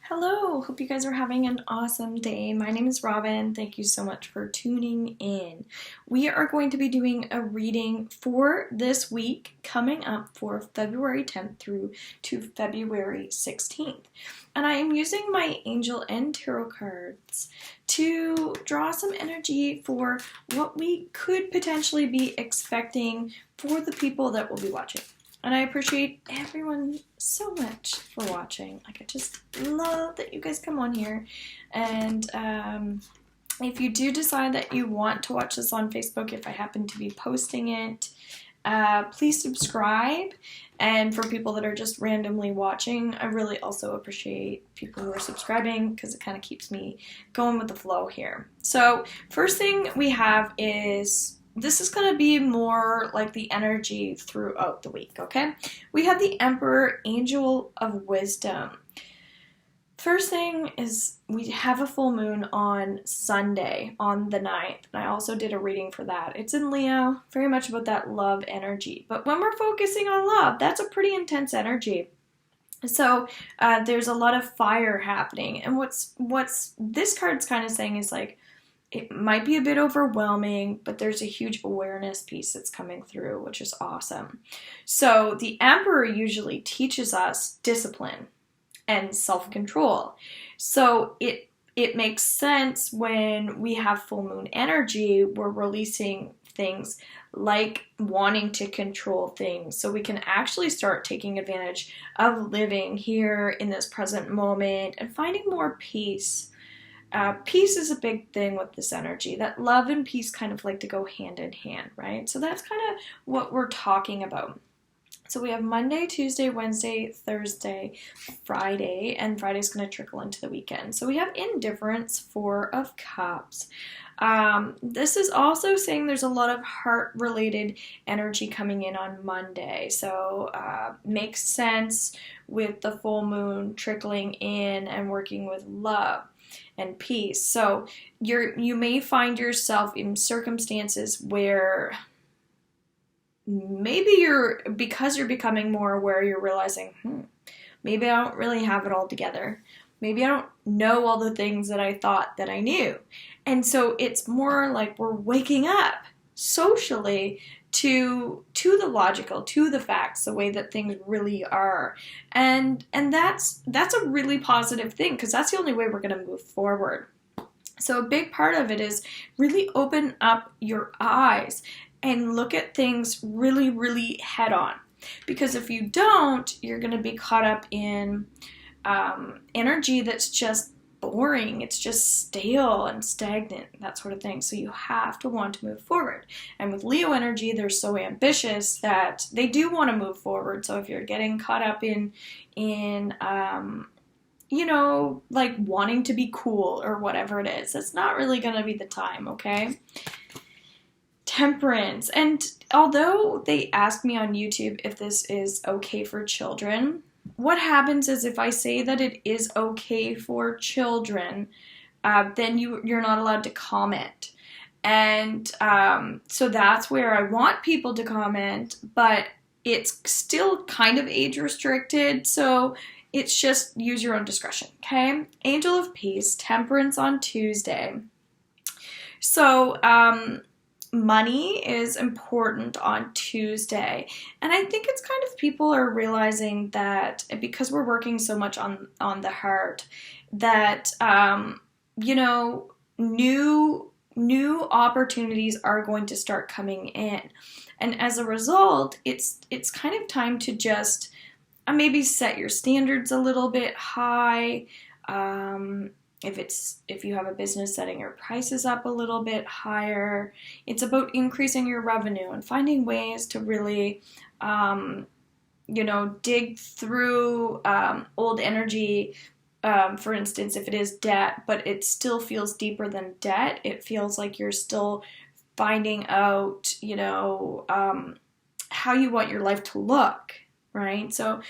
Hello, hope you guys are having an awesome day. My name is Robin. Thank you so much for tuning in. We are going to be doing a reading for this week coming up for February 10th through to February 16th. And I am using my Angel and Tarot cards to draw some energy for what we could potentially be expecting for the people that will be watching. And I appreciate everyone so much for watching. I just love that you guys come on here. And if you do decide that you want to watch this on Facebook, if I happen to be posting it, please subscribe. And for people that are just randomly watching, I really also appreciate people who are subscribing because it kind of keeps me going with the flow here. So first thing we have is, this is going to be more like the energy throughout the week, okay? We have the Emperor, Angel of Wisdom. First thing is we have a full moon on Sunday, on the 9th. And I also did a reading for that. It's in Leo, very much about that love energy. But when we're focusing on love, that's a pretty intense energy. So there's a lot of fire happening. And what's this card's kind of saying is like, it might be a bit overwhelming, but there's a huge awareness piece that's coming through, which is awesome. So the Emperor usually teaches us discipline and self-control. So it makes sense when we have full moon energy, we're releasing things like wanting to control things. So we can actually start taking advantage of living here in this present moment and finding more peace. Peace is a big thing with this energy, that love and peace kind of like to go hand in hand, right? So that's kind of what we're talking about. So we have Monday, Tuesday, Wednesday, Thursday, Friday, and Friday's going to trickle into the weekend. So we have Indifference, Four of Cups. This is also saying there's a lot of heart-related energy coming in on Monday. So makes sense with the full moon trickling in and working with love and peace. So you may find yourself in circumstances where maybe because you're becoming more aware, you're realizing, maybe I don't really have it all together. Maybe I don't know all the things that I thought that I knew. And so it's more like we're waking up socially to the logical, to the facts, the way that things really are. And that's a really positive thing, because that's the only way we're going to move forward. So a big part of it is really open up your eyes and look at things really, really head on. Because if you don't, you're going to be caught up in energy that's just boring, it's just stale and stagnant, that sort of thing. So you have to want to move forward. And with Leo energy, they're so ambitious that they do want to move forward. So if you're getting caught up in like wanting to be cool or whatever it is, it's not really going to be the time, okay? Temperance. And although they asked me on YouTube if this is okay for children, what happens is if I say that it is okay for children, then you're not allowed to comment. And so that's where I want people to comment, but it's still kind of age restricted. So it's just use your own discretion, okay? Angel of Peace, Temperance on Tuesday. So money is important on Tuesday. And I think it's kind of people are realizing that because we're working so much on the heart, that, new opportunities are going to start coming in. And as a result, it's kind of time to just maybe set your standards a little bit high. If you have a business, setting your prices up a little bit higher. It's about increasing your revenue and finding ways to really, dig through old energy. For instance, if it is debt, but it still feels deeper than debt, it feels like you're still finding out, how you want your life to look, right? So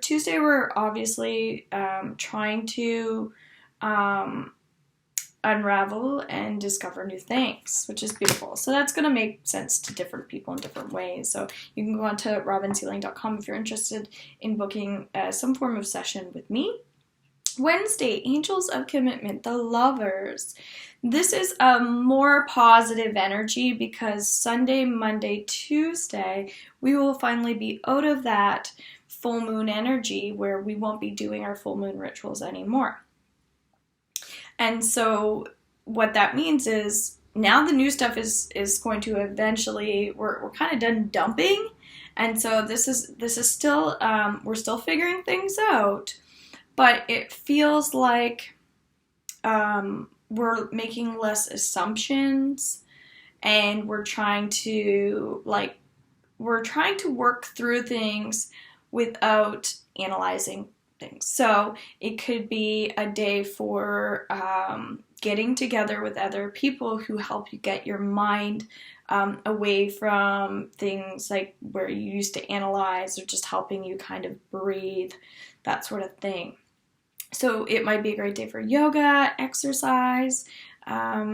Tuesday, we're obviously trying to unravel and discover new things, which is beautiful. So that's going to make sense to different people in different ways. So you can go on to robinsealing.com if you're interested in booking some form of session with me. Wednesday, Angels of Commitment, the Lovers. This is a more positive energy because Sunday, Monday, Tuesday, we will finally be out of that full moon energy where we won't be doing our full moon rituals anymore. And so what that means is now the new stuff is going to eventually, we're kind of done dumping. And so this is still, we're still figuring things out, but it feels like we're making less assumptions, and we're trying to work through things without analyzing things. So it could be a day for getting together with other people who help you get your mind away from things like where you used to analyze, or just helping you kind of breathe, that sort of thing. So it might be a great day for yoga, exercise,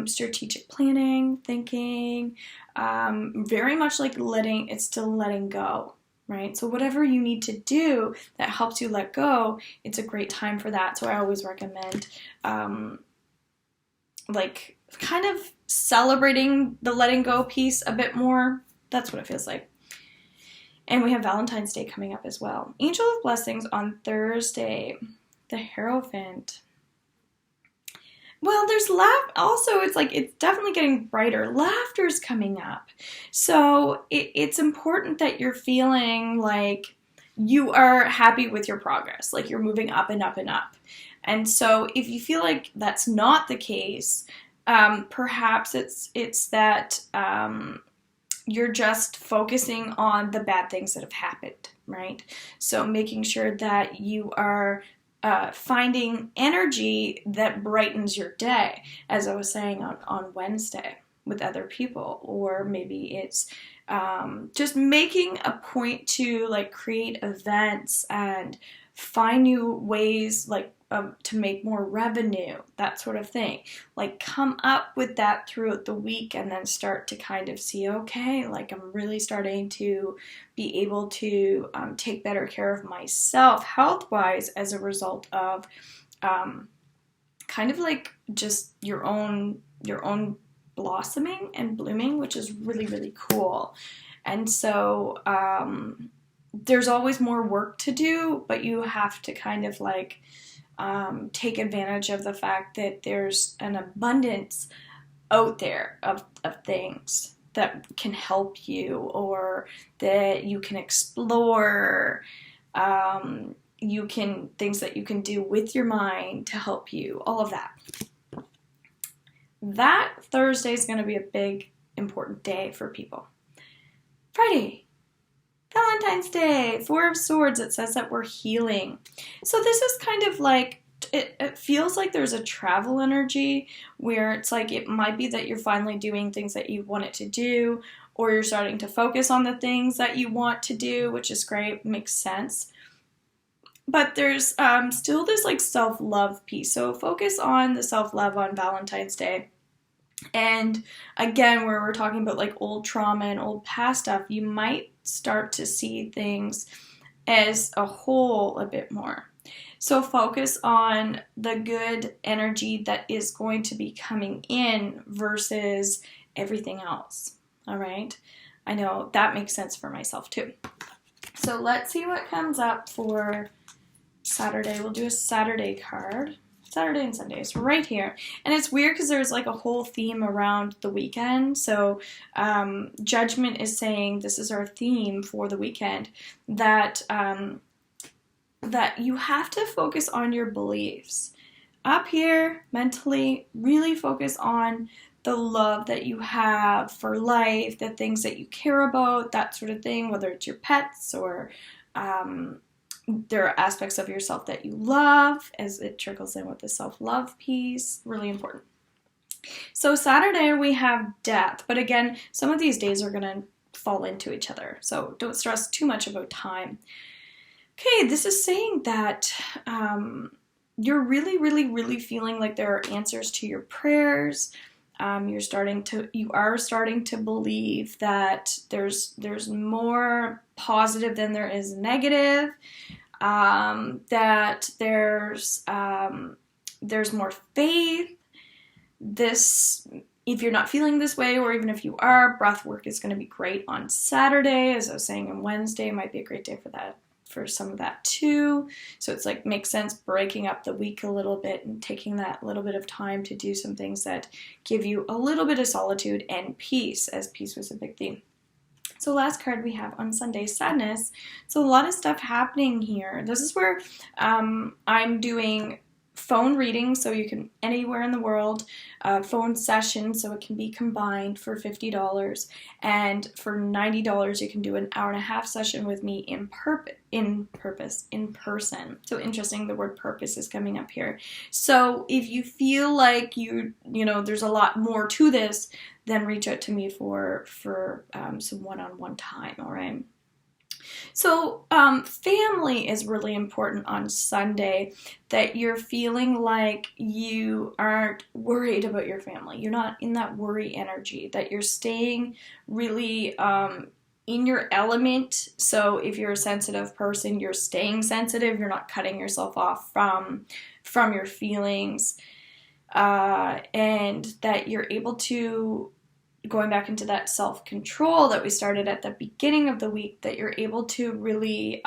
strategic planning, thinking, very much like it's still letting go, right? So whatever you need to do that helps you let go, it's a great time for that. So I always recommend kind of celebrating the letting go piece a bit more. That's what it feels like. And we have Valentine's Day coming up as well. Angel of Blessings on Thursday. The Hierophant. Well, there's also, it's definitely getting brighter. Laughter's coming up. So it's important that you're feeling like you are happy with your progress, like you're moving up and up and up. And so if you feel like that's not the case, perhaps it's that you're just focusing on the bad things that have happened, right? So making sure that you are finding energy that brightens your day, as I was saying on Wednesday with other people. Or maybe it's just making a point to create events and find new ways to make more revenue, that sort of thing. Come up with that throughout the week, and then start to kind of see, okay, I'm really starting to be able to take better care of myself health-wise as a result of kind of just your own blossoming and blooming, which is really, really cool. And so there's always more work to do, but you have to kind of take advantage of the fact that there's an abundance out there of things that can help you, or that you can explore, things that you can do with your mind to help you, all of that. That Thursday is going to be a big, important day for people. Friday, Valentine's Day, Four of Swords. It says that we're healing. So this is kind of it feels like there's a travel energy where it's it might be that you're finally doing things that you wanted to do, or you're starting to focus on the things that you want to do, which is great, makes sense. But there's still this self-love piece. So focus on the self-love on Valentine's Day. And again, where we're talking about old trauma and old past stuff, you might start to see things as a whole a bit more. So focus on the good energy that is going to be coming in versus everything else. All right? I know that makes sense for myself too. So let's see what comes up for Saturday. We'll do a Saturday card. Saturday and Sunday is right here. And it's weird because there's a whole theme around the weekend. So Judgment is saying this is our theme for the weekend, that that you have to focus on your beliefs. Up here, mentally, really focus on the love that you have for life, the things that you care about, that sort of thing, whether it's your pets or there are aspects of yourself that you love, as it trickles in with the self-love piece. Really important. So Saturday we have Death, but again, some of these days are going to fall into each other, so don't stress too much about time. Okay, this is saying that you're really, really, really feeling like there are answers to your prayers. You are starting to believe that there's more positive than there is negative. that there's more faith. If you're not feeling this way, or even if you are, breath work is going to be great on Saturday. As I was saying, on Wednesday might be a great day for that, for some of that too. So it's like, makes sense breaking up the week a little bit and taking that little bit of time to do some things that give you a little bit of solitude and peace, as peace was a big theme. So last card we have on Sunday, sadness. So a lot of stuff happening here. This is where I'm doing phone reading, so you can, anywhere in the world, phone session, so it can be combined for $50, and for $90 you can do an hour-and-a-half session with me in person. So interesting, the word purpose is coming up here. So if you feel like you know there's a lot more to this, then reach out to me for some one-on-one time, all right? So family is really important on Sunday, that you're feeling like you aren't worried about your family. You're not in that worry energy, that you're staying really in your element. So if you're a sensitive person, you're staying sensitive. You're not cutting yourself off from your feelings, and that you're able to, going back into that self-control that we started at the beginning of the week, that you're able to really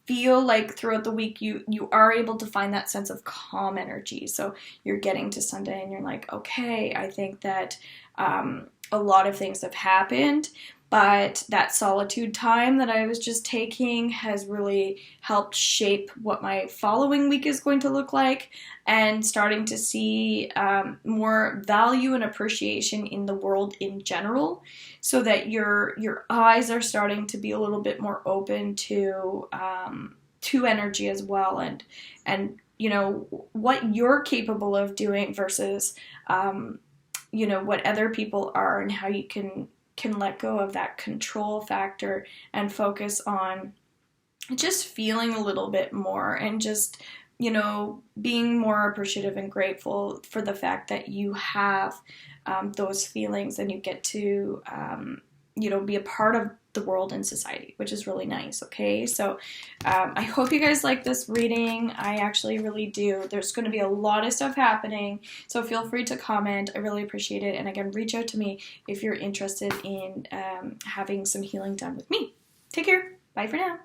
feel like throughout the week you are able to find that sense of calm energy. So you're getting to Sunday and you're like, okay, I think that a lot of things have happened, but that solitude time that I was just taking has really helped shape what my following week is going to look like, and starting to see more value and appreciation in the world in general, so that your eyes are starting to be a little bit more open to energy as well, and you know what you're capable of doing versus you know what other people are, and how you can let go of that control factor and focus on just feeling a little bit more, and just, you know, being more appreciative and grateful for the fact that you have those feelings, and you get to, you know, be a part of the world and society, which is really nice. Okay, so I hope you guys like this reading. I actually really do. There's going to be a lot of stuff happening, so feel free to comment. I really appreciate it. And again, reach out to me if you're interested in having some healing done with me. Take care. Bye for now.